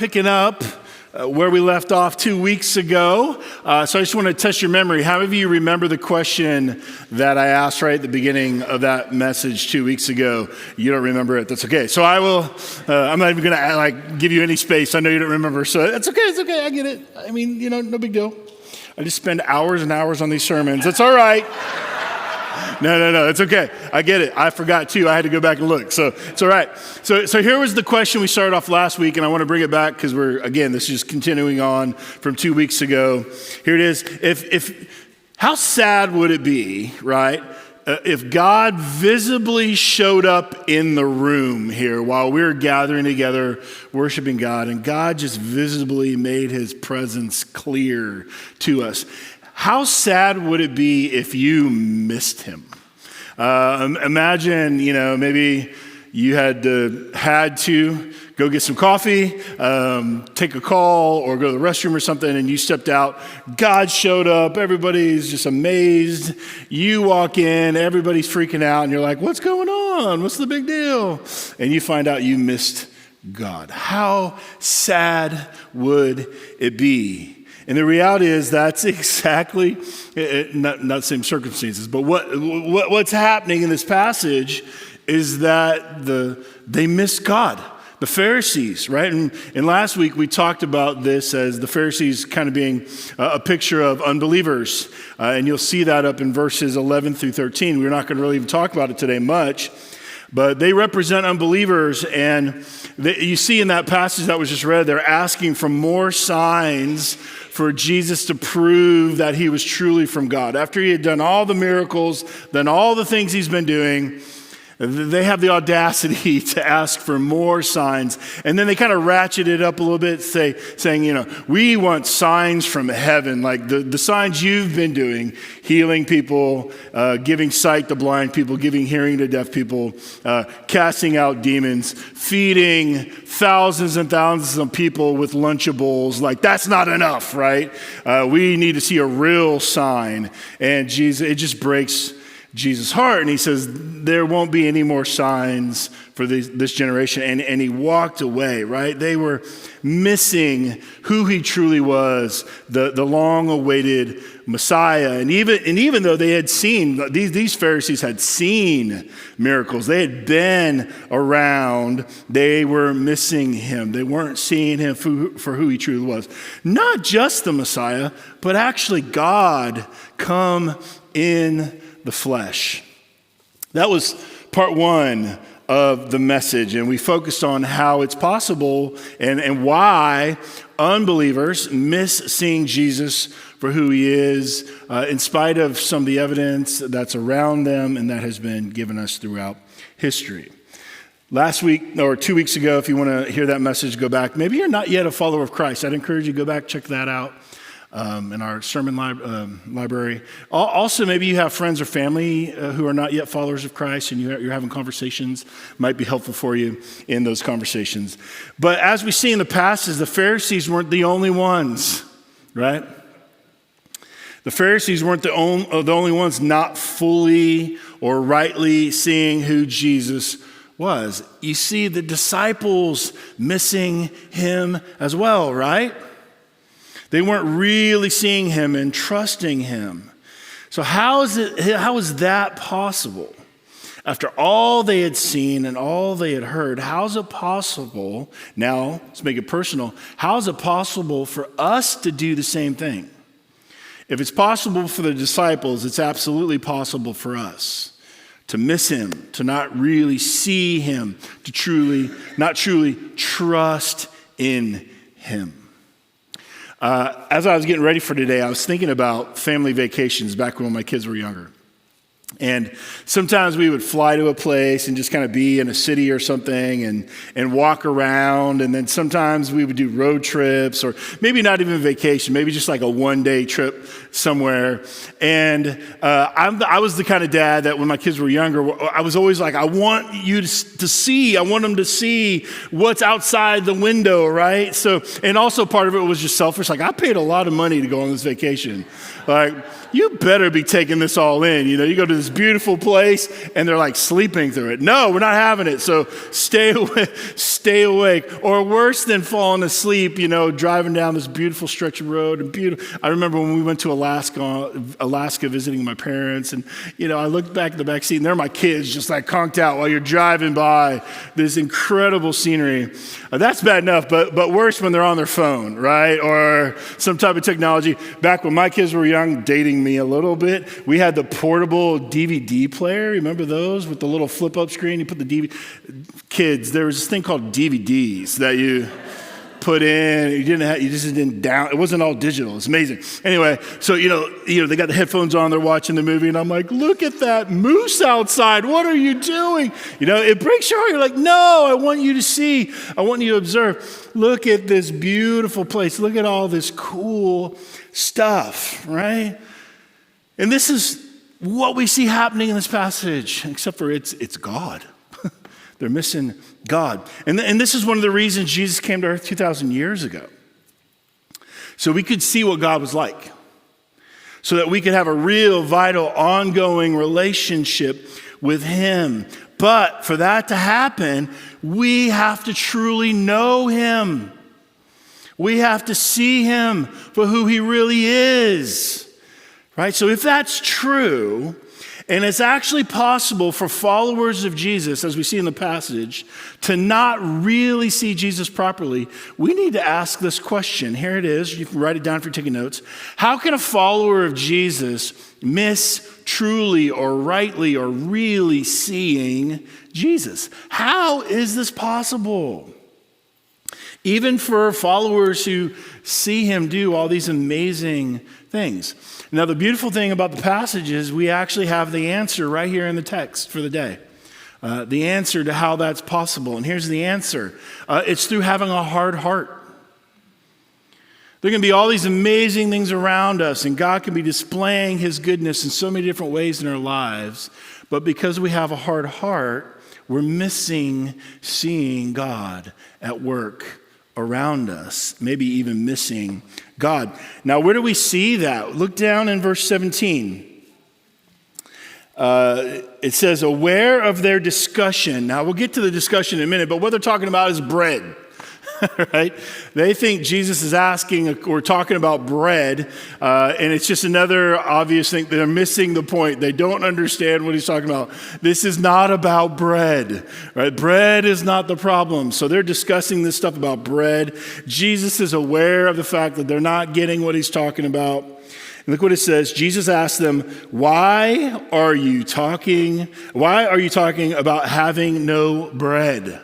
picking up where we left off 2 weeks ago. So I just want to test your memory. How many of you remember the question that I asked right at the beginning of that message 2 weeks ago? You don't remember it. That's okay. So I will, I'm not even going to give you any space. I know you don't remember. So it's okay. It's okay. I get it. I mean, no big deal. I just spend hours and hours on these sermons. It's all right. No, it's okay. I get it. I forgot too. I had to go back and look. So it's all right. So here was the question we started off last week, and I want to bring it back because this is just continuing on from 2 weeks ago. Here it is. How sad would it be, right, if God visibly showed up in the room here while we were gathering together, worshiping God, and God just visibly made his presence clear to us? How sad would it be if you missed him? Imagine, maybe you had to go get some coffee, take a call, or go to the restroom or something, and you stepped out. God showed up. Everybody's just amazed. You walk in. Everybody's freaking out, and you're like, what's going on? What's the big deal? And you find out you missed God. How sad would it be? And the reality is that's exactly, not the same circumstances, but what's happening in this passage is that they missed God. The Pharisees, right? And last week we talked about this as the Pharisees kind of being a picture of unbelievers. And you'll see that up in verses 11 through 13. We're not going to really even talk about it today much. But they represent unbelievers, and you see in that passage that was just read, they're asking for more signs for Jesus to prove that he was truly from God. After he had done all the miracles, done all the things he's been doing, they have the audacity to ask for more signs. And then they kind of ratchet it up a little bit, saying, we want signs from heaven, like the signs you've been doing, healing people, giving sight to blind people, giving hearing to deaf people, casting out demons, feeding thousands and thousands of people with Lunchables. Like, that's not enough, right? We need to see a real sign. And it just breaks Jesus' heart, and he says, there won't be any more signs for this generation. And he walked away, right? They were missing who he truly was, the long-awaited Messiah. And even though they had seen, these Pharisees had seen miracles, they had been around, they were missing him. They weren't seeing him for who he truly was. Not just the Messiah, but actually God come in the flesh. That was part one of the message, and we focused on how it's possible and why unbelievers miss seeing Jesus for who he is, in spite of some of the evidence that's around them and that has been given us throughout history. Last week, or 2 weeks ago, if you want to hear that message, go back. Maybe you're not yet a follower of Christ. I'd encourage you to go back, check that out. In our sermon library. Also, maybe you have friends or family who are not yet followers of Christ, and you're having conversations. Might be helpful for you in those conversations. But as we see in the passage, the Pharisees weren't the only ones, right? The Pharisees weren't the only ones not fully or rightly seeing who Jesus was. You see the disciples missing him as well, right? They weren't really seeing him and trusting him. So how is that possible? After all they had seen and all they had heard, how is it possible, now let's make it personal, how is it possible for us to do the same thing? If it's possible for the disciples, it's absolutely possible for us to miss him, to not really see him, to not truly trust in him. As I was getting ready for today, I was thinking about family vacations back when my kids were younger. And sometimes we would fly to a place and just kind of be in a city or something and walk around. And then sometimes we would do road trips, or maybe not even vacation, maybe just like a one-day trip somewhere. And I was the kind of dad that when my kids were younger, I was always like, I want you to see, I want them to see what's outside the window, right? So, and also part of it was just selfish. Like, I paid a lot of money to go on this vacation. Like, you better be taking this all in. You go to this beautiful place, and they're like sleeping through it. No, we're not having it. So stay awake. Or worse than falling asleep, driving down this beautiful stretch of road and I remember when we went to Alaska visiting my parents, and I looked back at the back seat, and there are my kids just like conked out while you're driving by this incredible scenery. That's bad enough, but worse when they're on their phone, right? Or some type of technology. Back when my kids were young, dating me a little bit, we had the portable DVD player. Remember those with the little flip-up screen? You put the DVD. Kids, there was this thing called DVDs that you put in. You just didn't down. It wasn't all digital. It's amazing. Anyway, so they got the headphones on. They're watching the movie, and I'm like, look at that moose outside. What are you doing? It breaks your heart. You're like, no, I want you to see. I want you to observe. Look at this beautiful place. Look at all this cool stuff, right? And this is what we see happening in this passage, except for it's God. They're missing God. And this is one of the reasons Jesus came to earth 2,000 years ago. So we could see what God was like. So that we could have a real, vital, ongoing relationship with him. But for that to happen, we have to truly know him. We have to see him for who he really is. Right? So if that's true, and it's actually possible for followers of Jesus, as we see in the passage, to not really see Jesus properly, we need to ask this question. Here it is. You can write it down if you're taking notes. How can a follower of Jesus miss truly or rightly or really seeing Jesus? How is this possible? Even for followers who see him do all these amazing things. Now, the beautiful thing about the passage is we actually have the answer right here in the text for the day. The answer to how that's possible. And here's the answer. It's through having a hard heart. There can be all these amazing things around us, and God can be displaying his goodness in so many different ways in our lives. But because we have a hard heart, we're missing seeing God at work around us, maybe even missing God. Now, where do we see that? Look down in verse 17. It says, aware of their discussion. Now, we'll get to the discussion in a minute, but what they're talking about is bread. Right? They think Jesus is asking or talking about bread, and it's just another obvious thing. They're missing the point. They don't understand what he's talking about. This is not about bread, right? Bread is not the problem. So they're discussing this stuff about bread. Jesus is aware of the fact that they're not getting what he's talking about. And look what it says. Jesus asked them, why are you talking about having no bread?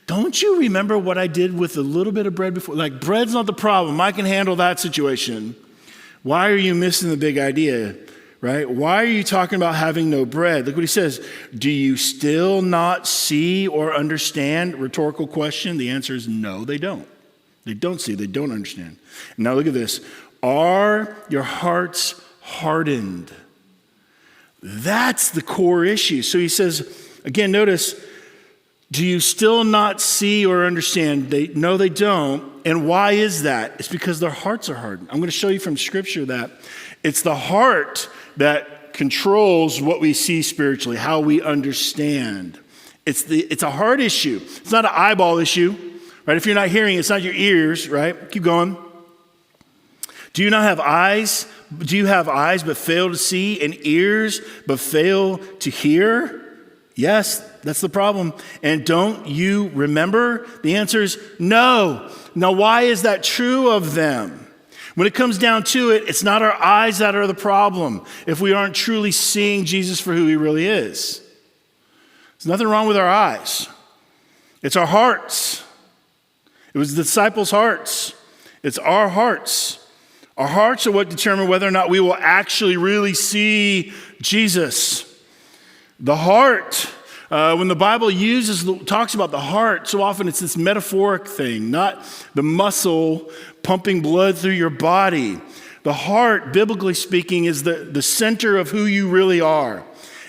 Don't you remember what I did with a little bit of bread before? Like, bread's not the problem. I can handle that situation. Why are you missing the big idea, right? Why are you talking about having no bread? Look what he says. Do you still not see or understand? Rhetorical question. The answer is no, they don't. They don't see. They don't understand. Now look at this. Are your hearts hardened? That's the core issue. So he says, again, notice, do you still not see or understand? No, they don't. And why is that? It's because their hearts are hardened. I'm going to show you from Scripture that it's the heart that controls what we see spiritually, how we understand. It's a heart issue. It's not an eyeball issue, right? If you're not hearing, it's not your ears, right? Keep going. Do you not have eyes? Do you have eyes but fail to see, and ears but fail to hear? Yes, that's the problem. And don't you remember? The answer is no. Now, why is that true of them? When it comes down to it, it's not our eyes that are the problem if we aren't truly seeing Jesus for who he really is. There's nothing wrong with our eyes. It's our hearts. It was the disciples' hearts. It's our hearts. Our hearts are what determine whether or not we will actually really see Jesus. The heart, when the Bible talks about the heart, so often it's this metaphoric thing, not the muscle pumping blood through your body. The heart, biblically speaking, is the center of who you really are.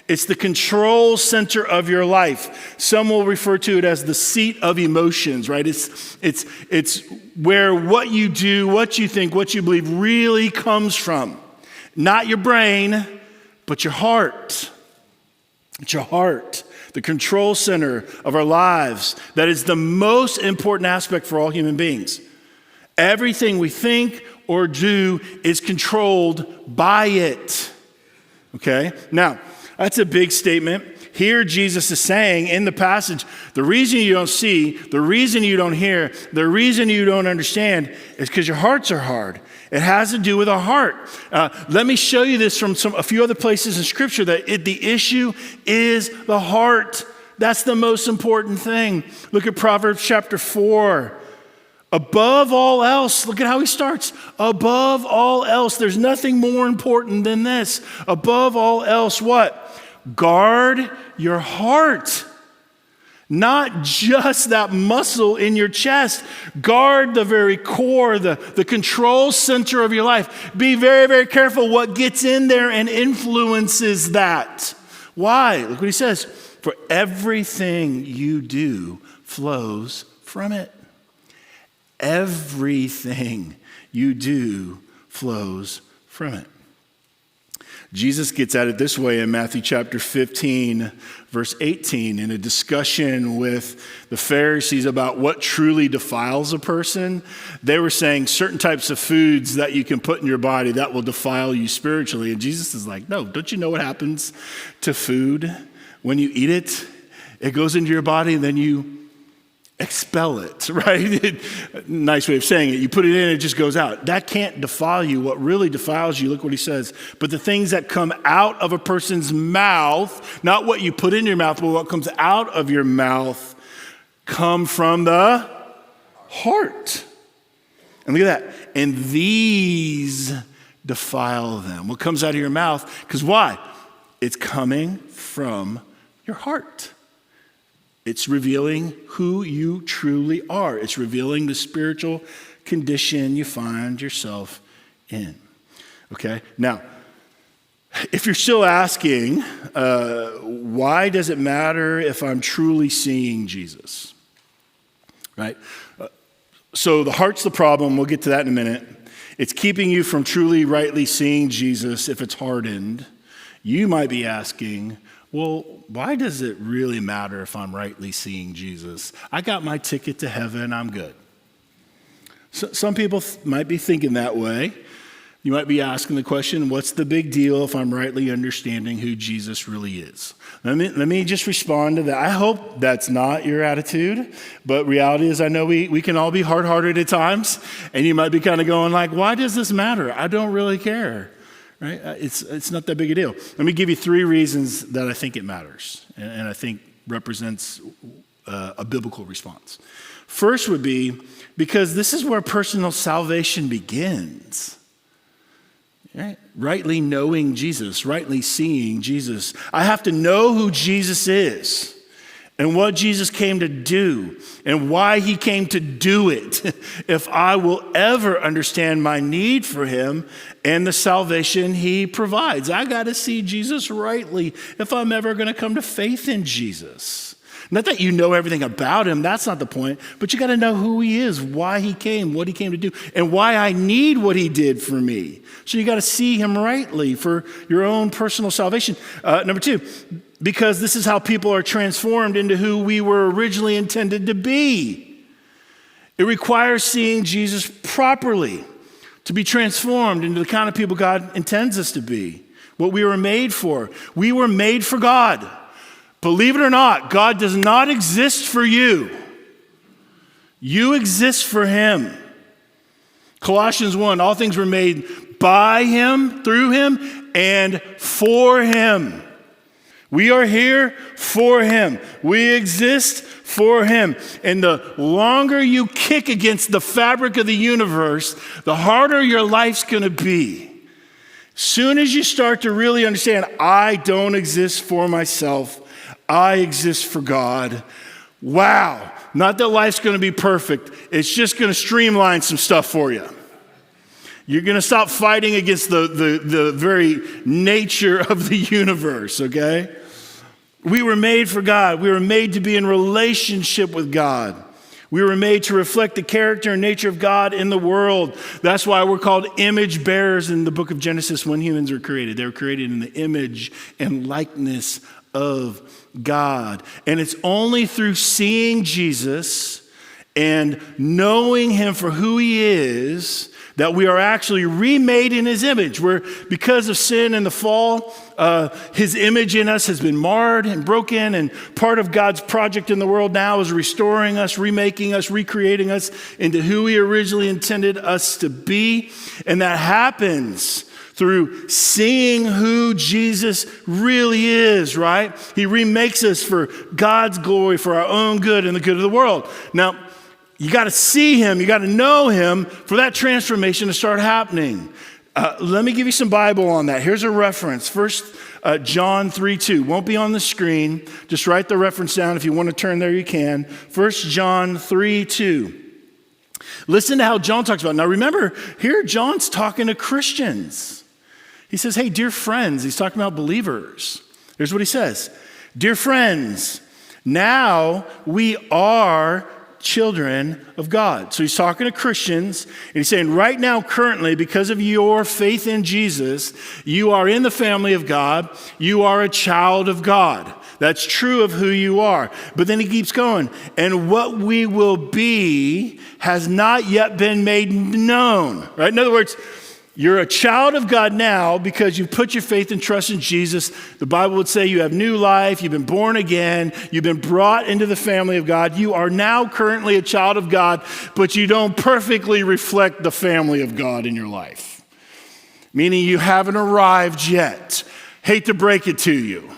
It's the control center of your life. Some will refer to it as the seat of emotions, right? It's where what you do, what you think, what you believe really comes from. Not your brain, but your heart. It's your heart, the control center of our lives. That is the most important aspect for all human beings. Everything we think or do is controlled by it. Okay? Now, that's a big statement. Here Jesus is saying in the passage, the reason you don't see, the reason you don't hear, the reason you don't understand is because your hearts are hard. It has to do with our heart. Let me show you this from a few other places in Scripture that the issue is the heart. That's the most important thing. Look at Proverbs chapter 4. Above all else, look at how he starts. Above all else, there's nothing more important than this. Above all else, what? Guard your heart. Not just that muscle in your chest. Guard the very core, the control center of your life. Be very, very careful what gets in there and influences that. Why? Look what he says. For everything you do flows from it. Everything you do flows from it. Jesus gets at it this way in Matthew chapter 15, verse 18, in a discussion with the Pharisees about what truly defiles a person. They were saying certain types of foods that you can put in your body that will defile you spiritually. And Jesus is like, no, don't you know what happens to food when you eat it? It goes into your body and then you expel it, right? Nice way of saying it. You put it in, it just goes out. That can't defile you. What really defiles you, look what he says, but the things that come out of a person's mouth, not what you put in your mouth, but what comes out of your mouth, come from the heart. And look at that. And these defile them. What comes out of your mouth? Because why? It's coming from your heart. It's revealing who you truly are. It's revealing the spiritual condition you find yourself in. Okay? Now, if you're still asking, why does it matter if I'm truly seeing Jesus? Right? So the heart's the problem. We'll get to that in a minute. It's keeping you from truly, rightly seeing Jesus if it's hardened. You might be asking, well, why does it really matter if I'm rightly seeing Jesus? I got my ticket to heaven, I'm good. So, some people might be thinking that way. You might be asking the question, what's the big deal if I'm rightly understanding who Jesus really is? Let me just respond to that. I hope that's not your attitude, but reality is I know we can all be hard-hearted at times, and you might be kind of going like, why does this matter? I don't really care. Right? It's not that big a deal. Let me give you 3 reasons that I think it matters and I think represents a biblical response. First would be because this is where personal salvation begins. Right? Rightly knowing Jesus, rightly seeing Jesus. I have to know who Jesus is and what Jesus came to do and why he came to do it if I will ever understand my need for him and the salvation he provides. I got to see Jesus rightly if I'm ever going to come to faith in Jesus. Not that you know everything about him, that's not the point, but you got to know who he is, why he came, what he came to do, and why I need what he did for me. So you got to see him rightly for your own personal salvation. Number 2, because this is how people are transformed into who we were originally intended to be. It requires seeing Jesus properly to be transformed into the kind of people God intends us to be, what we were made for. We were made for God. Believe it or not, God does not exist for you. You exist for him. Colossians 1, all things were made by him, through him, and for him. We are here for him. We exist for him. And the longer you kick against the fabric of the universe, the harder your life's going to be. Soon as you start to really understand, I don't exist for myself. I exist for God. Wow. Not that life's going to be perfect. It's just going to streamline some stuff for you. You're going to stop fighting against the very nature of the universe, okay? We were made for God. We were made to be in relationship with God. We were made to reflect the character and nature of God in the world. That's why we're called image bearers in the book of Genesis when humans were created. They were created in the image and likeness of God. And it's only through seeing Jesus and knowing him for who he is that we are actually remade in his image. Where because of sin and the fall, his image in us has been marred and broken, and part of God's project in the world now is restoring us, remaking us, recreating us into who he originally intended us to be. And that happens through seeing who Jesus really is, right? He remakes us for God's glory, for our own good and the good of the world. Now, you got to see him, you got to know him for that transformation to start happening. Let me give you some Bible on that. Here's a reference. First, John 3:2. Won't be on the screen. Just write the reference down. If you want to turn there, you can. First John 3:2. Listen to how John talks about it. Now remember, here John's talking to Christians. He says, hey, dear friends. He's talking about believers. Here's what he says. Dear friends, now we are children of God. So he's talking to Christians, and he's saying right now, currently, because of your faith in Jesus, you are in the family of God. You are a child of God. That's true of who you are. But then he keeps going. And what we will be has not yet been made known. Right? In other words, you're a child of God now because you put your faith and trust in Jesus. The Bible would say you have new life, you've been born again, you've been brought into the family of God. You are now currently a child of God, but you don't perfectly reflect the family of God in your life. Meaning you haven't arrived yet. Hate to break it to you.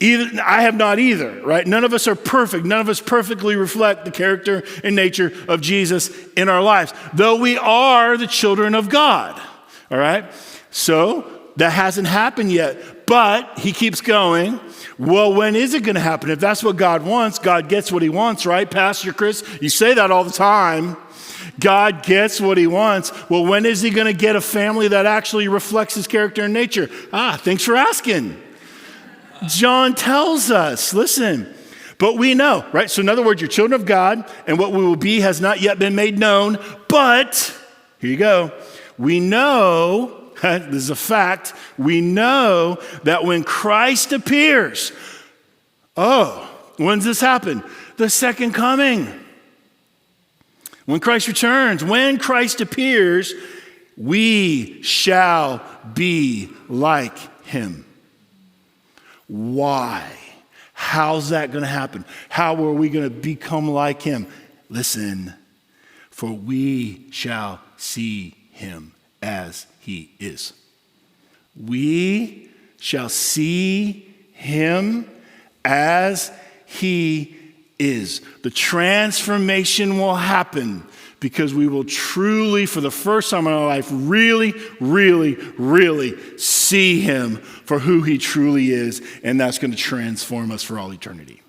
I have not either, right? None of us are perfect. None of us perfectly reflect the character and nature of Jesus in our lives, though we are the children of God, all right? So that hasn't happened yet, but he keeps going. Well, when is it going to happen? If that's what God wants, God gets what he wants, right? Pastor Chris, you say that all the time. God gets what he wants. Well, when is he going to get a family that actually reflects his character and nature? Thanks for asking. John tells us, listen, but we know, right? So in other words, you're children of God, and what we will be has not yet been made known, but, here you go, we know, this is a fact, we know that when Christ appears, when's this happen? The second coming. When Christ returns, when Christ appears, we shall be like him. Why? How's that going to happen? How are we going to become like him? Listen, for we shall see him as he is. We shall see him as he is. The transformation will happen because we will truly, for the first time in our life, really, really, really see him for who he truly is, and that's going to transform us for all eternity.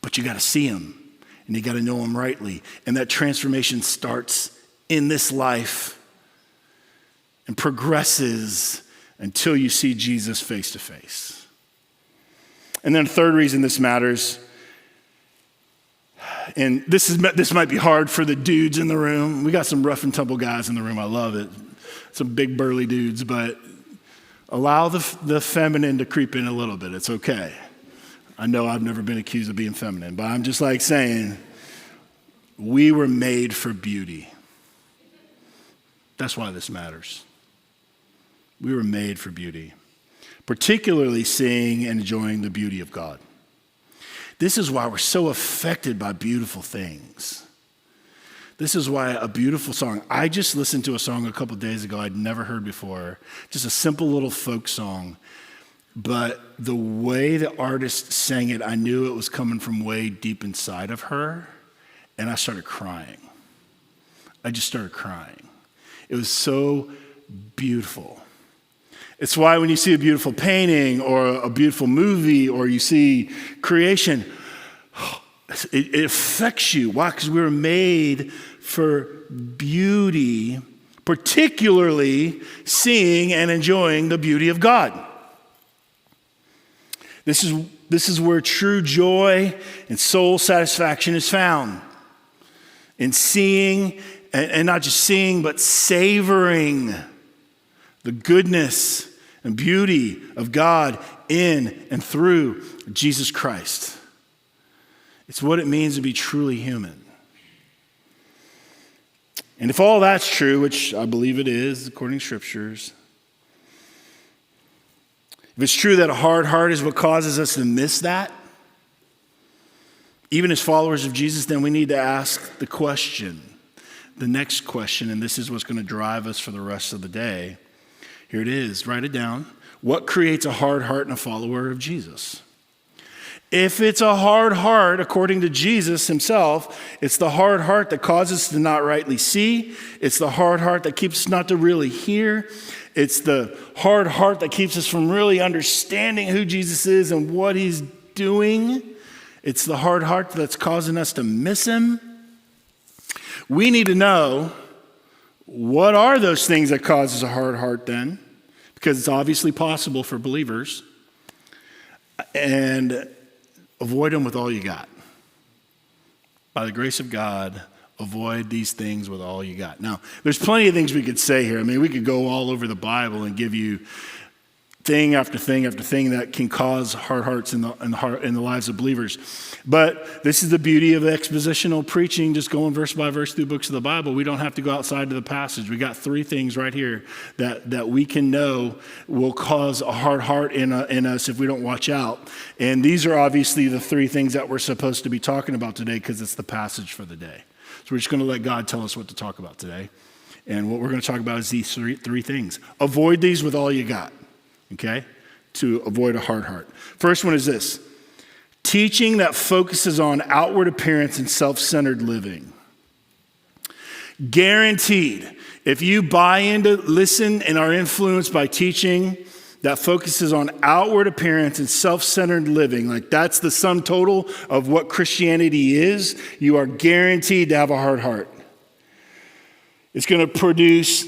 But you got to see him, and you got to know him rightly, and that transformation starts in this life and progresses until you see Jesus face to face. And then a third reason this matters, and this might be hard for the dudes in the room. We got some rough and tumble guys in the room. I love it. Some big burly dudes, but allow the feminine to creep in a little bit. It's okay. I know I've never been accused of being feminine, but I'm just like saying, we were made for beauty. That's why this matters. We were made for beauty, particularly seeing and enjoying the beauty of God. This is why we're so affected by beautiful things. This is why a beautiful song. I just listened to a song a couple days ago I'd never heard before. Just a simple little folk song. But the way the artist sang it, I knew it was coming from way deep inside of her. And I started crying. I just started crying. It was so beautiful. It's why when you see a beautiful painting or a beautiful movie or you see creation, it affects you. Why? Because we were made for beauty, particularly seeing and enjoying the beauty of God. This is This is where true joy and soul satisfaction is found. In seeing, and not just seeing, but savoring the goodness and beauty of God in and through Jesus Christ. It's what it means to be truly human. And if all that's true, which I believe it is, according to scriptures, if it's true that a hard heart is what causes us to miss that, even as followers of Jesus, then we need to ask the question, the next question, and this is what's going to drive us for the rest of the day. Here it is, write it down. What creates a hard heart in a follower of Jesus? If it's a hard heart, according to Jesus himself, it's the hard heart that causes us to not rightly see. It's the hard heart that keeps us not to really hear. It's the hard heart that keeps us from really understanding who Jesus is and what he's doing. It's the hard heart that's causing us to miss him. We need to know, what are those things that causes a hard heart then? Because it's obviously possible for believers. And avoid them with all you got. By the grace of God, avoid these things with all you got. Now, there's plenty of things we could say here. I mean, we could go all over the Bible and give you thing after thing after thing that can cause hard hearts in the lives of believers. But this is the beauty of expositional preaching, just going verse by verse through books of the Bible. We don't have to go outside of the passage. We got 3 things right here that we can know will cause a hard heart in us if we don't watch out. And these are obviously the 3 things that we're supposed to be talking about today because it's the passage for the day. So we're just going to let God tell us what to talk about today. And what we're going to talk about is these three things. Avoid these with all you got. Okay, to avoid a hard heart. First one is this: teaching that focuses on outward appearance and self-centered living. Guaranteed, if you buy into, listen, and are influenced by teaching that focuses on outward appearance and self-centered living, like that's the sum total of what Christianity is, you are guaranteed to have a hard heart. It's going to produce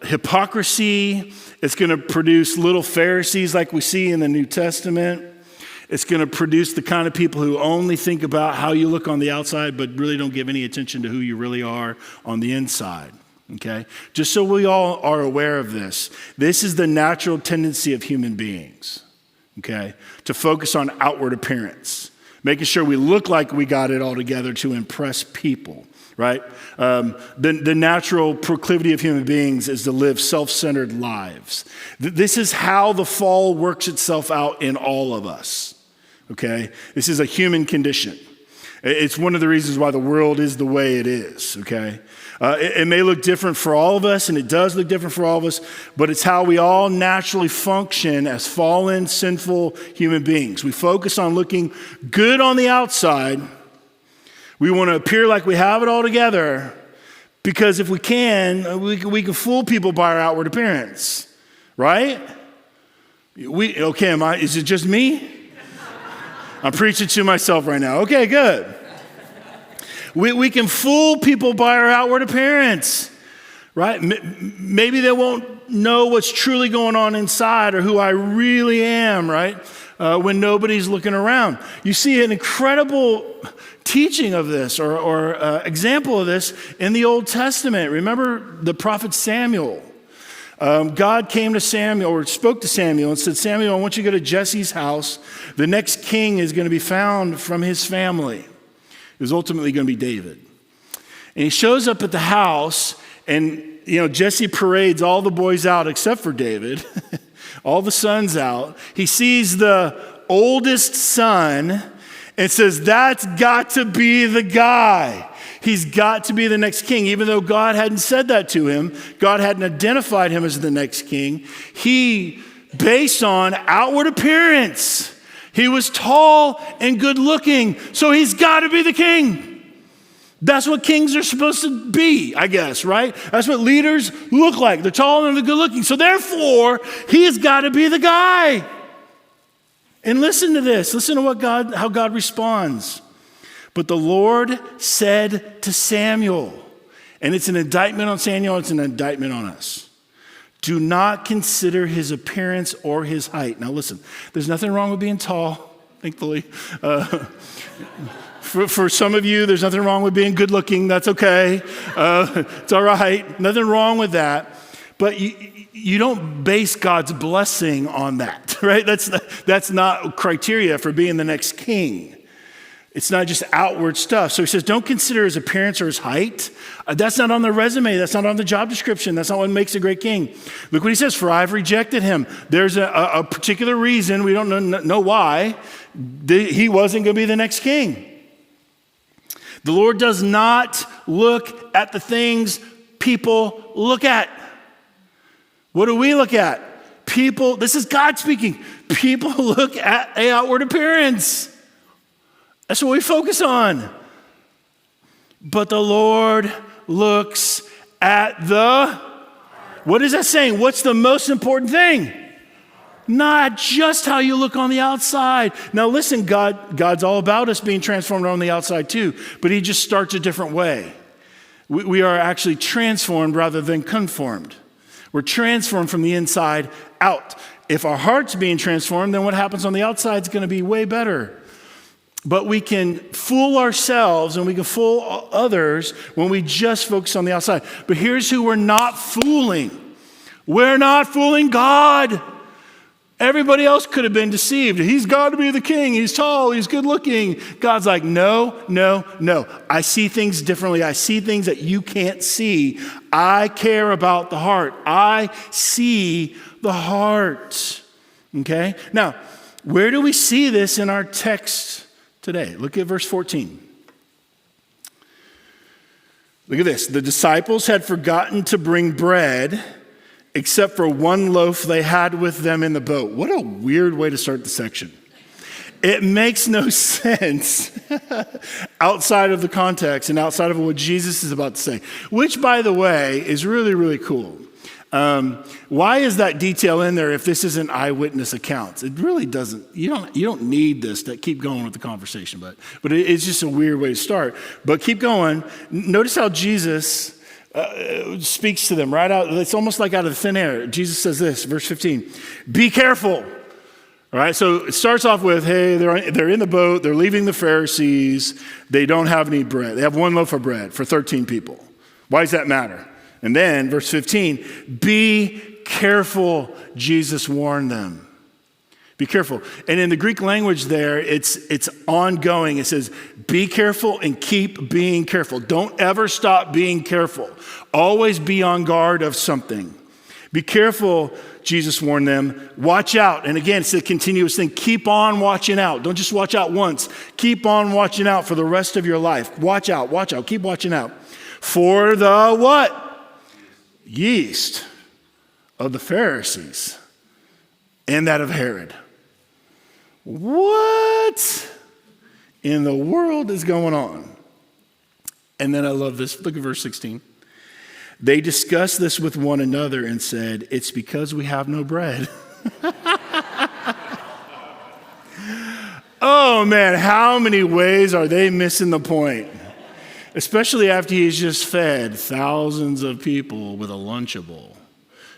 hypocrisy. It's going to produce little Pharisees like we see in the New Testament. It's going to produce the kind of people who only think about how you look on the outside, but really don't give any attention to who you really are on the inside. Okay? Just so we all are aware of this. This is the natural tendency of human beings. Okay? To focus on outward appearance. Making sure we look like we got it all together to impress people. Right? The natural proclivity of human beings is to live self-centered lives. This is how the fall works itself out in all of us. Okay? This is a human condition. It's one of the reasons why the world is the way it is. Okay? It may look different for all of us, and it does look different for all of us, but it's how we all naturally function as fallen, sinful human beings. We focus on looking good on the outside. We want to appear like we have it all together because if we can, we can fool people by our outward appearance, right? Is it just me? I'm preaching to myself right now. Okay, good. We can fool people by our outward appearance, right? Maybe they won't know what's truly going on inside or who I really am, right? When nobody's looking around. You see an incredible teaching of this or example of this in the Old Testament. Remember the prophet Samuel. God came to Samuel or spoke to Samuel and said, Samuel, I want you to go to Jesse's house. The next king is going to be found from his family. It was ultimately going to be David. And he shows up at the house and, Jesse parades all the boys out except for David, all the sons out. He sees the oldest son and says, that's got to be the guy. He's got to be the next king. Even though God hadn't said that to him, God hadn't identified him as the next king. He, based on outward appearance, he was tall and good looking, so he's got to be the king. That's what kings are supposed to be, I guess, right? That's what leaders look like. They're tall and they're good looking. So therefore, he's got to be the guy. And listen to this. Listen to how God responds. But the Lord said to Samuel, and it's an indictment on Samuel, it's an indictment on us. Do not consider his appearance or his height. Now listen, there's nothing wrong with being tall, thankfully. For some of you, there's nothing wrong with being good looking. That's okay. It's all right. Nothing wrong with that. But you don't base God's blessing on that, right? That's not criteria for being the next king. It's not just outward stuff. So he says, don't consider his appearance or his height. That's not on the resume. That's not on the job description. That's not what makes a great king. Look what he says, for I've rejected him. There's a particular reason, we don't know why, he wasn't going to be the next king. The Lord does not look at the things people look at. What do we look at? People, this is God speaking. People look at an outward appearance. That's what we focus on. But the Lord looks at what is that saying? What's the most important thing? Not just how you look on the outside. Now listen, God's all about us being transformed on the outside too, but he just starts a different way. We are actually transformed rather than conformed. We're transformed from the inside out. If our heart's being transformed, then what happens on the outside is going to be way better. But we can fool ourselves and we can fool others when we just focus on the outside. But here's who we're not fooling. We're not fooling God. Everybody else could have been deceived. He's got to be the king. He's tall. He's good looking. God's like, no, no, no. I see things differently. I see things that you can't see. I care about the heart. I see the heart. Okay? Now, where do we see this in our text today? Look at verse 14. Look at this. The disciples had forgotten to bring bread except for one loaf they had with them in the boat. What a weird way to start the section. It makes no sense outside of the context and outside of what Jesus is about to say, which, by the way, is really, really cool. Why is that detail in there if this isn't eyewitness accounts? It really doesn't. You don't need this to keep going with the conversation, but it's just a weird way to start. But keep going. Notice how Jesus speaks to them right out. It's almost like out of thin air. Jesus says this, verse 15, be careful. All right, so it starts off with, hey, they're in the boat. They're leaving the Pharisees. They don't have any bread. They have one loaf of bread for 13 people. Why does that matter? And then verse 15, be careful, Jesus warned them. Be careful. And in the Greek language there, it's ongoing. It says, be careful and keep being careful. Don't ever stop being careful. Always be on guard of something. Be careful, Jesus warned them. Watch out. And again, it's a continuous thing. Keep on watching out. Don't just watch out once. Keep on watching out for the rest of your life. Watch out, keep watching out. For the what? Yeast of the Pharisees and that of Herod. What in the world is going on? And then I love this. Look at verse 16. They discussed this with one another and said, it's because we have no bread. Oh man, how many ways are they missing the point? Especially after he's just fed thousands of people with a Lunchable.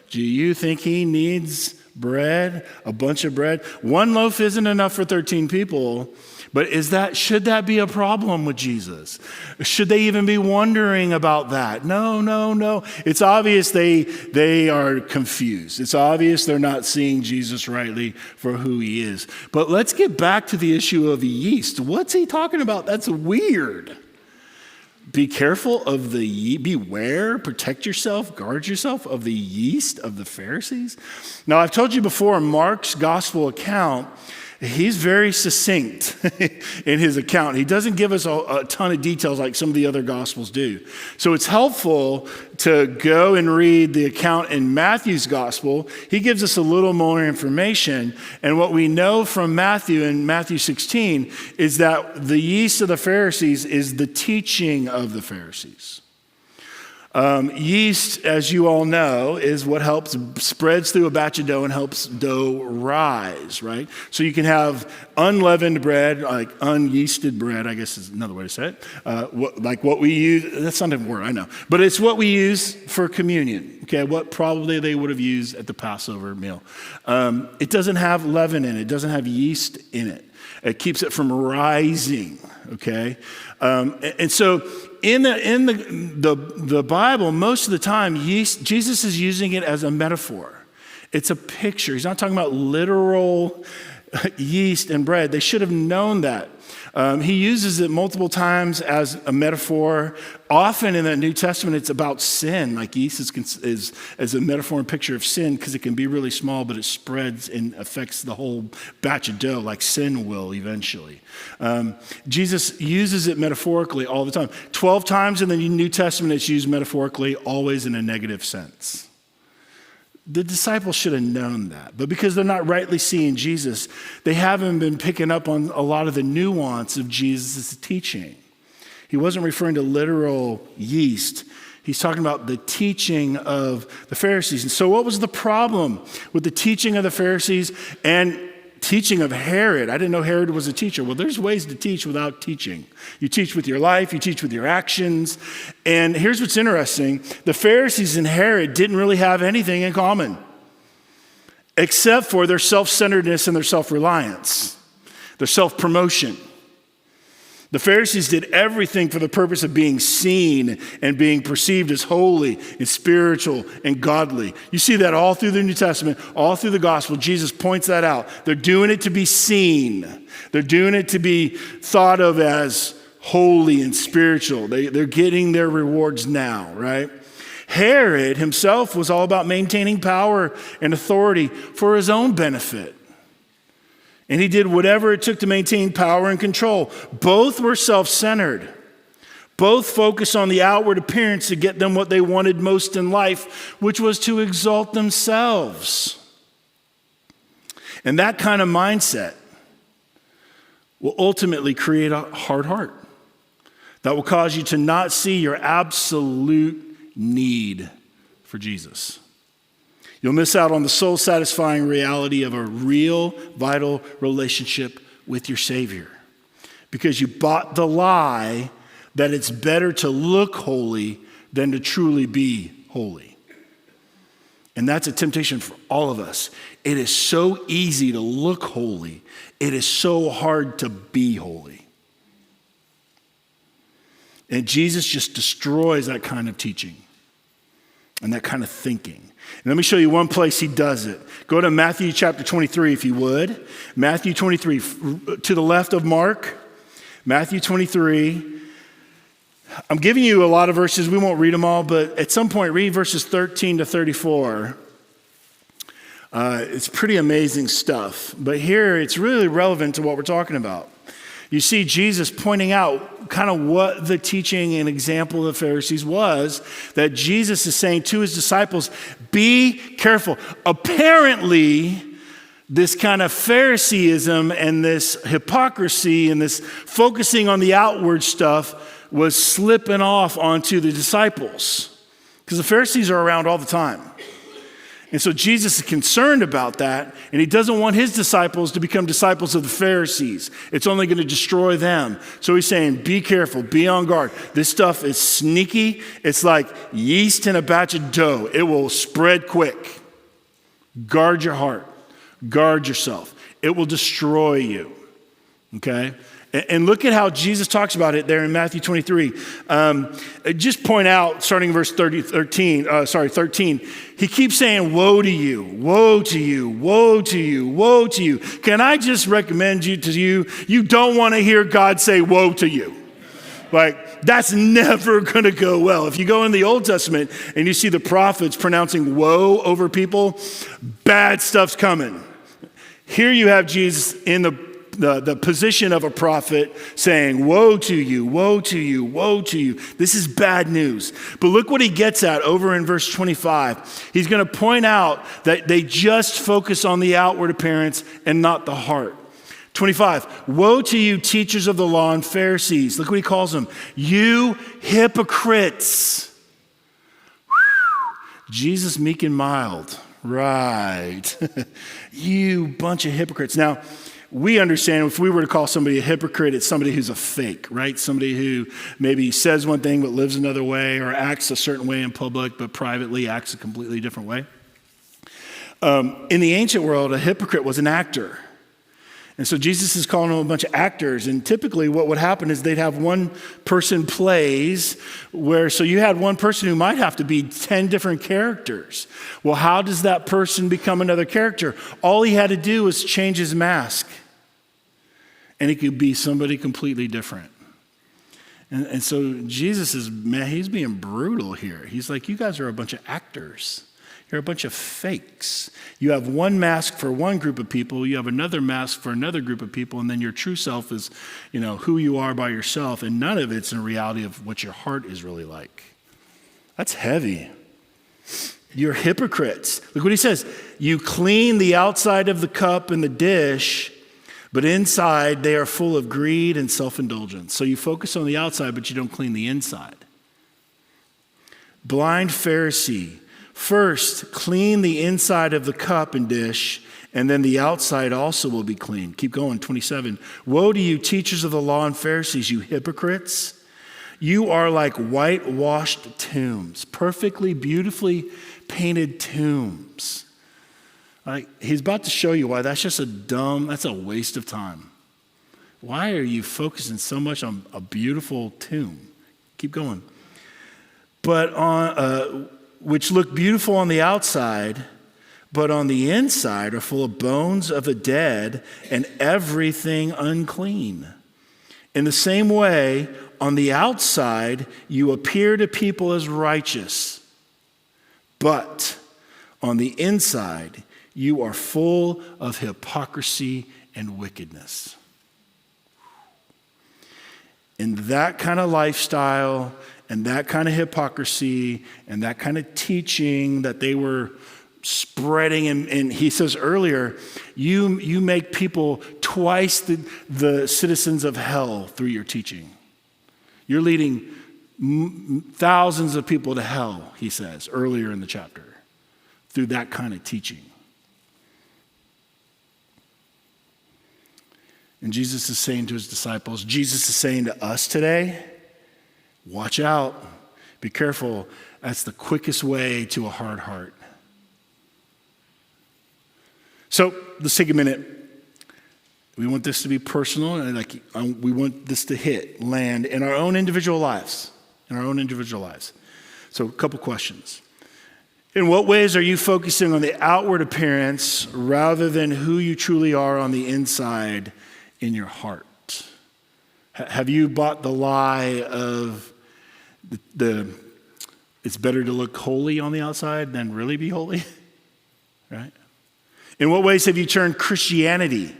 Do you think he needs bread, a bunch of bread? One loaf isn't enough for 13 people, but should that be a problem with Jesus? Should they even be wondering about that? No. It's obvious they are confused. It's obvious they're not seeing Jesus rightly for who he is. But let's get back to the issue of the yeast. What's he talking about? That's weird. Be careful of beware, protect yourself, guard yourself of the yeast of the Pharisees. Now, I've told you before, Mark's gospel account, he's very succinct in his account. He doesn't give us a ton of details like some of the other gospels do. So it's helpful to go and read the account in Matthew's gospel. He gives us a little more information. And what we know from Matthew in Matthew 16 is that the yeast of the Pharisees is the teaching of the Pharisees. Yeast, as you all know, is what spreads through a batch of dough and helps dough rise, right? So you can have unleavened bread, like unyeasted bread, I guess is another way to say it. Like what we use, that's not a word, I know. But it's what we use for communion, okay? What probably they would have used at the Passover meal. It doesn't have leaven in it. It doesn't have yeast in it. It keeps it from rising, okay? And so in the Bible, most of the time, yeast, Jesus is using it as a metaphor. It's a picture. He's not talking about literal yeast and bread. They should have known that. He uses it multiple times as a metaphor. Often in the New Testament, it's about sin. Like yeast is as a metaphor and picture of sin because it can be really small, but it spreads and affects the whole batch of dough like sin will eventually. Jesus uses it metaphorically all the time. 12 times in the New Testament, it's used metaphorically, always in a negative sense. The disciples should have known that, but because they're not rightly seeing Jesus, they haven't been picking up on a lot of the nuance of Jesus' teaching. He wasn't referring to literal yeast. He's talking about the teaching of the Pharisees. And so what was the problem with the teaching of the Pharisees and teaching of Herod? I didn't know Herod was a teacher. Well, there's ways to teach without teaching. You teach with your life, you teach with your actions. And here's what's interesting. The Pharisees and Herod didn't really have anything in common except for their self-centeredness and their self-reliance, their self-promotion. The Pharisees did everything for the purpose of being seen and being perceived as holy and spiritual and godly. You see that all through the New Testament, all through the gospel. Jesus points that out. They're doing it to be seen. They're doing it to be thought of as holy and spiritual. They're getting their rewards now, right? Herod himself was all about maintaining power and authority for his own benefit. And he did whatever it took to maintain power and control. Both were self-centered. Both focused on the outward appearance to get them what they wanted most in life, which was to exalt themselves. And that kind of mindset will ultimately create a hard heart that will cause you to not see your absolute need for Jesus. You'll miss out on the soul-satisfying reality of a real, vital relationship with your Savior because you bought the lie that it's better to look holy than to truly be holy. And that's a temptation for all of us. It is so easy to look holy. It is so hard to be holy. And Jesus just destroys that kind of teaching and that kind of thinking. And let me show you one place he does it. Go to Matthew chapter 23, if you would. Matthew 23, to the left of Mark. Matthew 23. I'm giving you a lot of verses. We won't read them all, but at some point, read verses 13 to 34. It's pretty amazing stuff. But here, it's really relevant to what we're talking about. You see Jesus pointing out kind of what the teaching and example of the Pharisees was, that Jesus is saying to his disciples, be careful. Apparently, this kind of Phariseeism and this hypocrisy and this focusing on the outward stuff was slipping off onto the disciples because the Pharisees are around all the time. And so Jesus is concerned about that, and he doesn't want his disciples to become disciples of the Pharisees. It's only going to destroy them. So he's saying, be careful, be on guard. This stuff is sneaky. It's like yeast in a batch of dough. It will spread quick. Guard your heart. Guard yourself. It will destroy you. Okay? And look at how Jesus talks about it there in Matthew 23. Just point out, starting in verse 13, he keeps saying, woe to you, woe to you, woe to you, woe to you. Can I just recommend you don't want to hear God say woe to you. Like, that's never going to go well. If you go in the Old Testament and you see the prophets pronouncing woe over people, bad stuff's coming. Here you have Jesus in the position of a prophet saying, woe to you, woe to you, woe to you. This is bad news. But look what he gets at over in verse 25. He's going to point out that they just focus on the outward appearance and not the heart. 25, woe to you, teachers of the law and Pharisees. Look what he calls them. You hypocrites. Jesus meek and mild. Right. You bunch of hypocrites. Now, we understand if we were to call somebody a hypocrite, it's somebody who's a fake, right? Somebody who maybe says one thing but lives another way, or acts a certain way in public but privately acts a completely different way. In the ancient world, a hypocrite was an actor. And so Jesus is calling them a bunch of actors. And typically what would happen is they'd have one person plays so you had one person who might have to be 10 different characters. Well, how does that person become another character? All he had to do was change his mask. And he could be somebody completely different. And so Jesus he's being brutal here. He's like, you guys are a bunch of actors. You're a bunch of fakes. You have one mask for one group of people, you have another mask for another group of people, and then your true self is, who you are by yourself, and none of it's in reality of what your heart is really like. That's heavy. You're hypocrites. Look what he says. You clean the outside of the cup and the dish, but inside they are full of greed and self-indulgence. So you focus on the outside, but you don't clean the inside. Blind Pharisee. First, clean the inside of the cup and dish, and then the outside also will be clean. Keep going, 27. Woe to you, teachers of the law and Pharisees, you hypocrites. You are like whitewashed tombs, perfectly, beautifully painted tombs. He's about to show you why that's that's a waste of time. Why are you focusing so much on a beautiful tomb? Keep going. But which look beautiful on the outside, but on the inside are full of bones of the dead and everything unclean. In the same way, on the outside, you appear to people as righteous, but on the inside, you are full of hypocrisy and wickedness. In that kind of lifestyle, and that kind of hypocrisy and that kind of teaching that they were spreading, and he says earlier, you make people twice the citizens of hell through your teaching. You're leading thousands of people to hell, he says earlier in the chapter, through that kind of teaching. And Jesus is saying to his disciples, Jesus is saying to us today, watch out. Be careful. That's the quickest way to a hard heart. So let's take a minute. We want this to be personal, and we want this to land in our own individual lives. So a couple questions. In what ways are you focusing on the outward appearance rather than who you truly are on the inside in your heart? Have you bought the lie of it's better to look holy on the outside than really be holy? Right? In what ways have you turned Christianity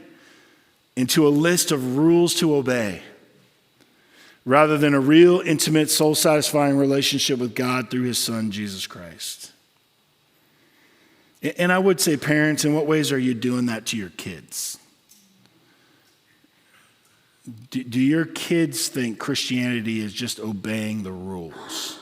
into a list of rules to obey rather than a real, intimate, soul-satisfying relationship with God through his Son, Jesus Christ? And I would say, parents, in what ways are you doing that to your kids? Do your kids think Christianity is just obeying the rules?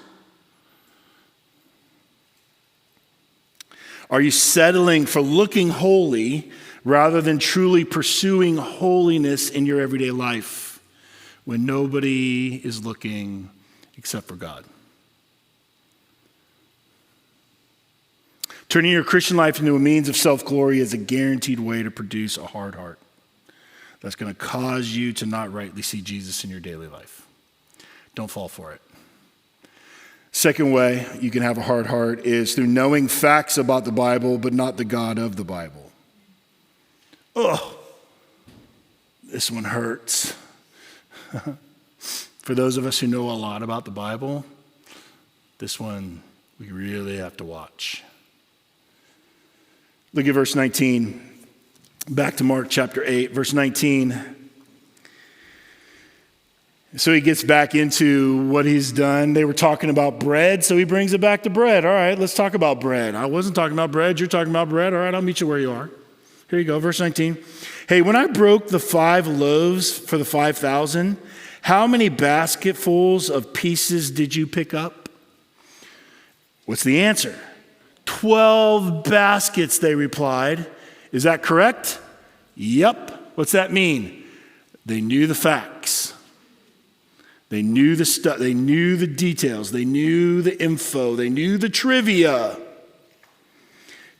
Are you settling for looking holy rather than truly pursuing holiness in your everyday life when nobody is looking except for God? Turning your Christian life into a means of self-glory is a guaranteed way to produce a hard heart that's going to cause you to not rightly see Jesus in your daily life. Don't fall for it. Second way you can have a hard heart is through knowing facts about the Bible, but not the God of the Bible. Oh, this one hurts. For those of us who know a lot about the Bible, this one we really have to watch. Look at verse 19. Back to Mark chapter 8, verse 19. So he gets back into what he's done. They were talking about bread, so he brings it back to bread. All right, let's talk about bread. I wasn't talking about bread. You're talking about bread. All right, I'll meet you where you are. Here you go, verse 19. Hey, when I broke the 5 loaves for the 5,000, how many basketfuls of pieces did you pick up? What's the answer? 12 baskets, they replied. Is that correct? Yep. What's that mean? They knew the facts. They knew the stuff. They knew the details. They knew the info. They knew the trivia.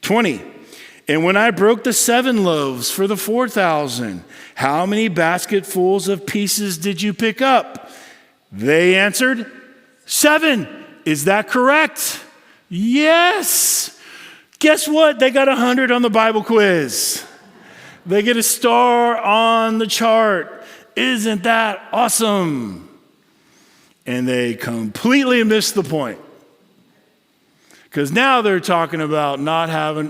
20. And when I broke the 7 loaves for the 4,000, how many basketfuls of pieces did you pick up? They answered, 7. Is that correct? Yes. Guess what? They got 100 on the Bible quiz. They get a star on the chart. Isn't that awesome? And they completely missed the point. Because now they're talking about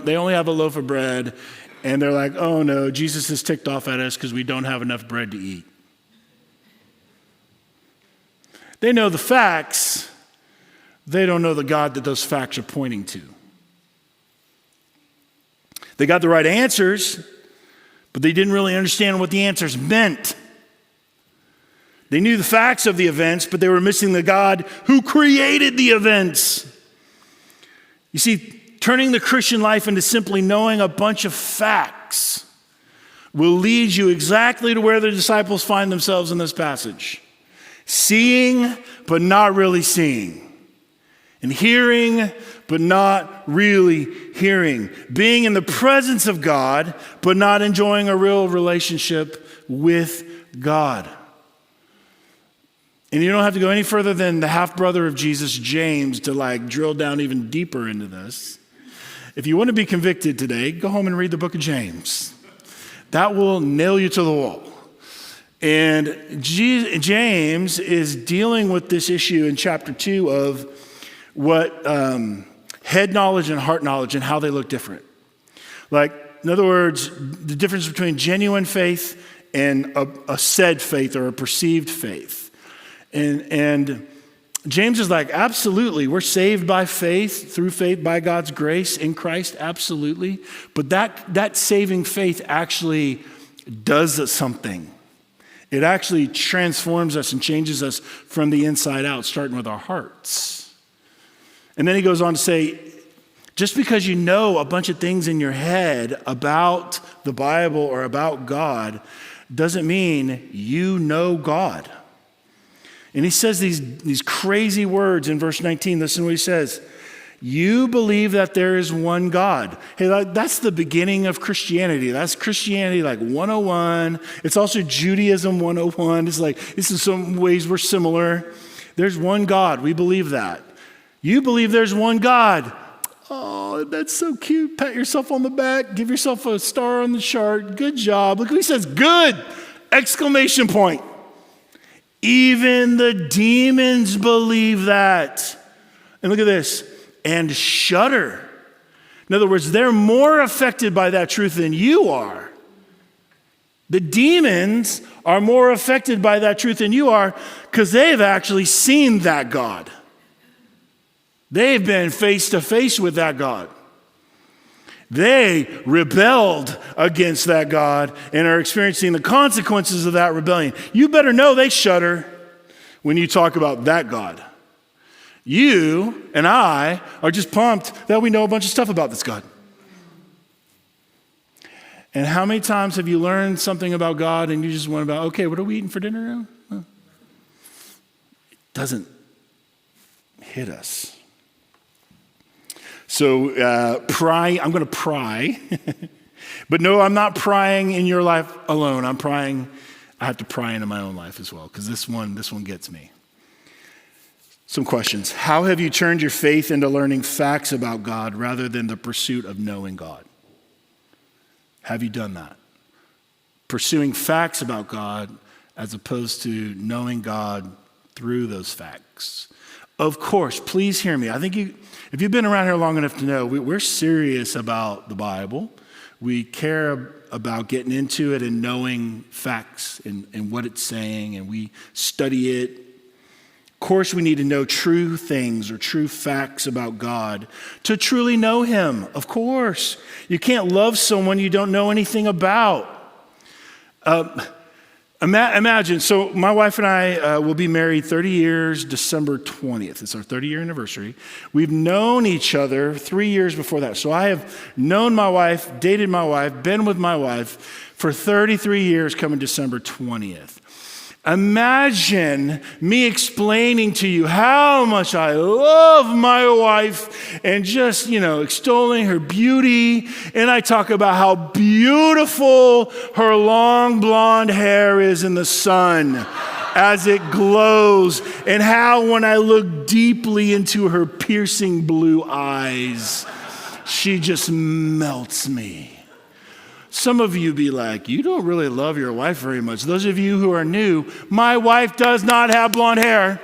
they only have a loaf of bread, and they're like, oh no, Jesus is ticked off at us because we don't have enough bread to eat. They know the facts. They don't know the God that those facts are pointing to. They got the right answers, but they didn't really understand what the answers meant. They knew the facts of the events, but they were missing the God who created the events. You see, turning the Christian life into simply knowing a bunch of facts will lead you exactly to where the disciples find themselves in this passage. Seeing, but not really seeing. And hearing, but not really hearing. Being in the presence of God, but not enjoying a real relationship with God. And you don't have to go any further than the half-brother of Jesus, James, to drill down even deeper into this. If you want to be convicted today, go home and read the book of James. That will nail you to the wall. And James is dealing with this issue in chapter 2 of what head knowledge and heart knowledge and how they look different. In other words, the difference between genuine faith and a said faith or a perceived faith. And James is like, absolutely, we're saved by faith, through faith, by God's grace in Christ, absolutely. But that saving faith actually does something. It actually transforms us and changes us from the inside out, starting with our hearts. And then he goes on to say, just because you know a bunch of things in your head about the Bible or about God doesn't mean you know God. And he says these crazy words in verse 19. Listen to what he says. You believe that there is one God. Hey, that's the beginning of Christianity. That's Christianity 101. It's also Judaism 101. It's this is some ways we're similar. There's one God. We believe that. You believe there's one God. Oh, that's so cute. Pat yourself on the back. Give yourself a star on the chart. Good job. Look what he says. Good! Exclamation point. Even the demons believe that. And look at this. And shudder. In other words, they're more affected by that truth than you are. The demons are more affected by that truth than you are because they've actually seen that God. They've been face to face with that God. They rebelled against that God and are experiencing the consequences of that rebellion. You better know they shudder when you talk about that God. You and I are just pumped that we know a bunch of stuff about this God. And how many times have you learned something about God and you just went about, okay, what are we eating for dinner now? Well, it doesn't hit us. So I'm going to pry. But no, I'm not prying in your life alone. I have to pry into my own life as well, because this one gets me. Some questions. How have you turned your faith into learning facts about God rather than the pursuit of knowing God? Have you done that? Pursuing facts about God as opposed to knowing God through those facts. Of course, please hear me. I think if you've been around here long enough to know, we're serious about the Bible. We care about getting into it and knowing facts and what it's saying, and we study it. Of course, we need to know true things or true facts about God to truly know him. Of course. You can't love someone you don't know anything about. Imagine, so my wife and I will be married 30 years, December 20th. It's our 30-year anniversary. We've known each other 3 years before that. So I have known my wife, dated my wife, been with my wife for 33 years coming December 20th. Imagine me explaining to you how much I love my wife and just, extolling her beauty. And I talk about how beautiful her long blonde hair is in the sun as it glows, and how when I look deeply into her piercing blue eyes, she just melts me. Some of you be like, you don't really love your wife very much. Those of you who are new, my wife does not have blonde hair,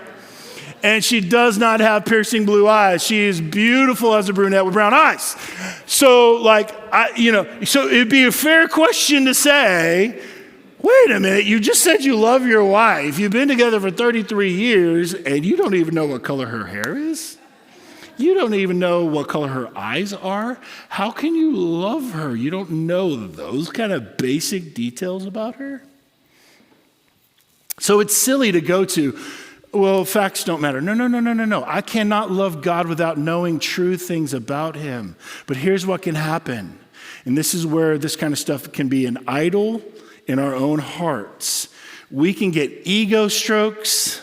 and she does not have piercing blue eyes. She is beautiful as a brunette with brown eyes. So so it'd be a fair question to say, wait a minute, you just said you love your wife. You've been together for 33 years, and you don't even know what color her hair is? You don't even know what color her eyes are? How can you love her? You don't know those kind of basic details about her? So it's silly to go to, well, facts don't matter. No. I cannot love God without knowing true things about him. But here's what can happen. And this is where this kind of stuff can be an idol in our own hearts. We can get ego strokes.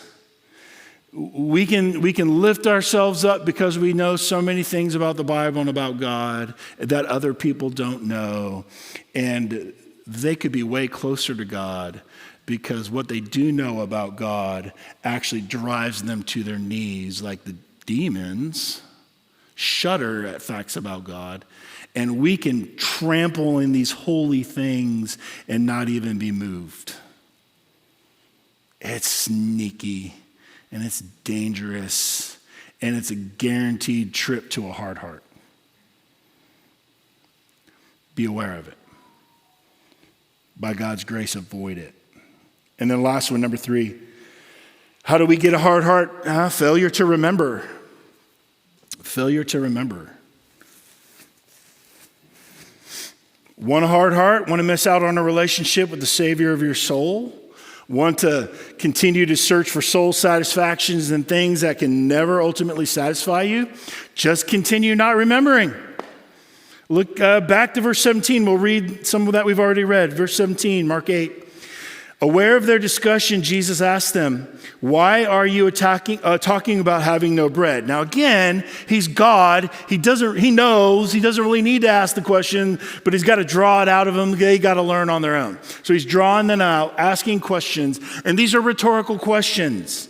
We can lift ourselves up because we know so many things about the Bible and about God that other people don't know. And they could be way closer to God because what they do know about God actually drives them to their knees, like the demons shudder at facts about God. And we can trample in these holy things and not even be moved. It's sneaky. And it's dangerous, and it's a guaranteed trip to a hard heart. Be aware of it. By God's grace, avoid it. And then last one, number 3. How do we get a hard heart? Failure to remember. Failure to remember. Want a hard heart? Want to miss out on a relationship with the Savior of your soul? Want to continue to search for soul satisfactions and things that can never ultimately satisfy you? Just continue not remembering. Look back to verse 17. We'll read some of that we've already read. Verse 17, Mark 8. Aware of their discussion, Jesus asked them, why are you talking about having no bread? Now again, he's God. He knows. He doesn't really need to ask the question, but he's got to draw it out of them. They got to learn on their own. So he's drawing them out, asking questions. And these are rhetorical questions.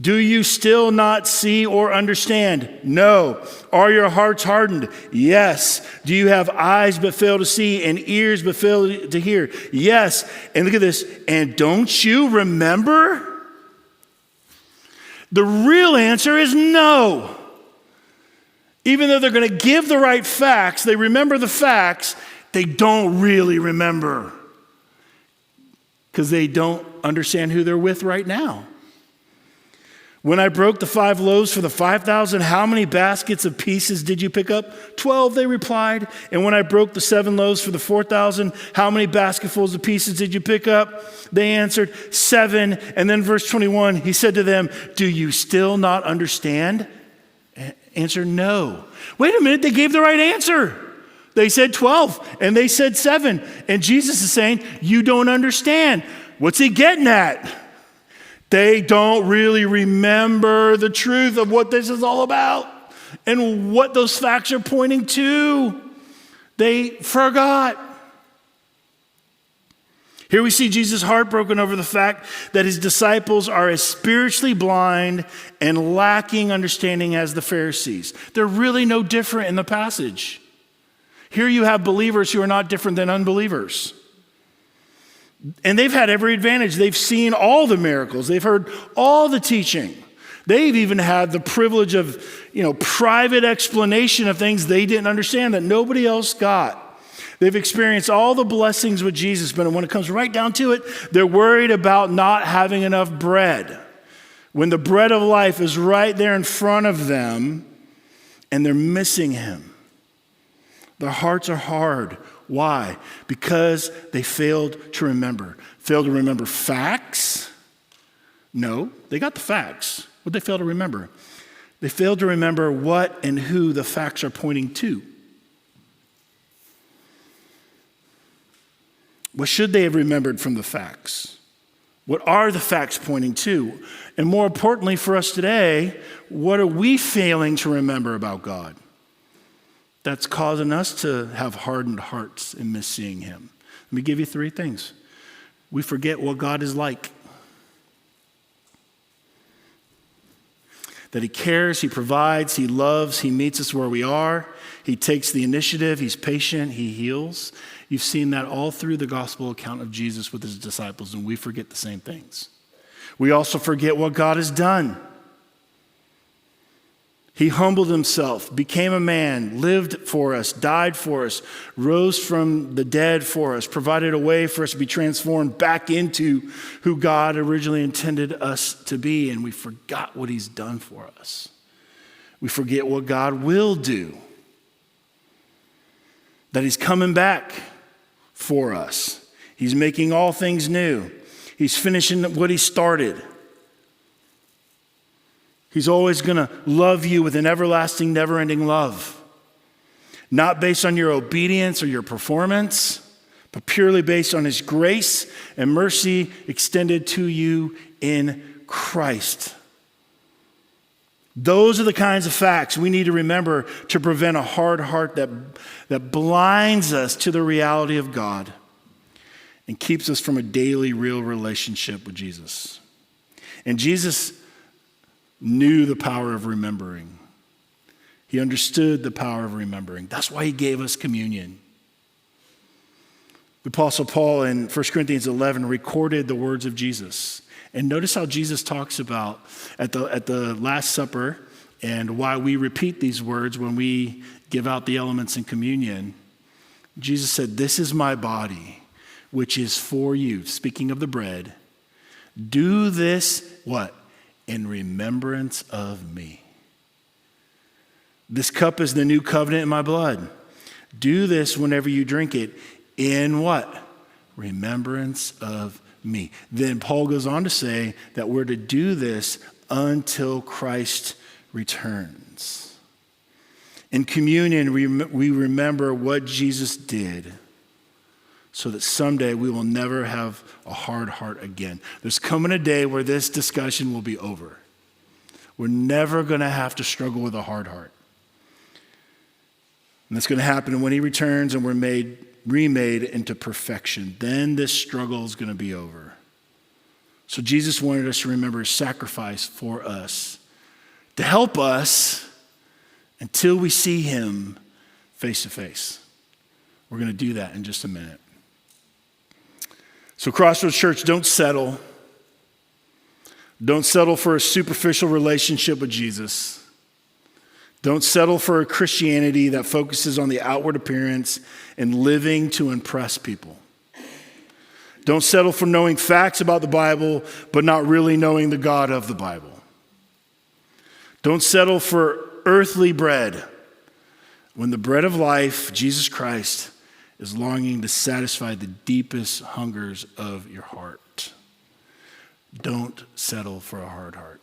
Do you still not see or understand? No. Are your hearts hardened? Yes. Do you have eyes but fail to see and ears but fail to hear? Yes. And look at this. And don't you remember? The real answer is no. Even though they're going to give the right facts, they remember the facts, they don't really remember because they don't understand who they're with right now. When I broke the 5 loaves for the 5,000, how many baskets of pieces did you pick up? 12, they replied. And when I broke the 7 loaves for the 4,000, how many basketfuls of pieces did you pick up? They answered, 7. And then verse 21, he said to them, do you still not understand? Answer, no. Wait a minute, they gave the right answer. They said 12, and they said 7. And Jesus is saying, you don't understand. What's he getting at? They don't really remember the truth of what this is all about and what those facts are pointing to. They forgot. Here we see Jesus heartbroken over the fact that his disciples are as spiritually blind and lacking understanding as the Pharisees. They're really no different in the passage. Here you have believers who are not different than unbelievers. And they've had every advantage. They've seen all the miracles. They've heard all the teaching. They've even had the privilege of, private explanation of things they didn't understand that nobody else got. They've experienced all the blessings with Jesus, but when it comes right down to it, they're worried about not having enough bread. When the bread of life is right there in front of them and they're missing him. Their hearts are hard. Why? Because they failed to remember. Failed to remember facts? No, they got the facts. What did they fail to remember? They failed to remember what and who the facts are pointing to. What should they have remembered from the facts? What are the facts pointing to? And more importantly for us today, what are we failing to remember about God that's causing us to have hardened hearts and miss seeing him? Let me give you 3 things. We forget what God is like. That he cares, he provides, he loves, he meets us where we are. He takes the initiative, he's patient, he heals. You've seen that all through the gospel account of Jesus with his disciples, and we forget the same things. We also forget what God has done. He humbled himself, became a man, lived for us, died for us, rose from the dead for us, provided a way for us to be transformed back into who God originally intended us to be, and we forgot what he's done for us. We forget what God will do, that he's coming back for us. He's making all things new. He's finishing what he started. He's always going to love you with an everlasting, never-ending love. Not based on your obedience or your performance, but purely based on his grace and mercy extended to you in Christ. Those are the kinds of facts we need to remember to prevent a hard heart that blinds us to the reality of God and keeps us from a daily, real relationship with Jesus. And Jesus knew the power of remembering. He understood the power of remembering. That's why he gave us communion. The Apostle Paul in 1 Corinthians 11 recorded the words of Jesus. And notice how Jesus talks about at the Last Supper and why we repeat these words when we give out the elements in communion. Jesus said, "This is my body, which is for you." Speaking of the bread, "Do this," what? "In remembrance of me. This cup is the new covenant in my blood. Do this whenever you drink it in" what? "Remembrance of me." Then Paul goes on to say that we're to do this until Christ returns. In communion, we remember what Jesus did so that someday we will never have a hard heart again. There's coming a day where this discussion will be over. We're never going to have to struggle with a hard heart. And that's going to happen when he returns and we're remade into perfection. Then this struggle is going to be over. So Jesus wanted us to remember his sacrifice for us, to help us until we see him face to face. We're going to do that in just a minute. So Crossroads Church, don't settle. Don't settle for a superficial relationship with Jesus. Don't settle for a Christianity that focuses on the outward appearance and living to impress people. Don't settle for knowing facts about the Bible, but not really knowing the God of the Bible. Don't settle for earthly bread when the bread of life, Jesus Christ, is longing to satisfy the deepest hungers of your heart. Don't settle for a hard heart.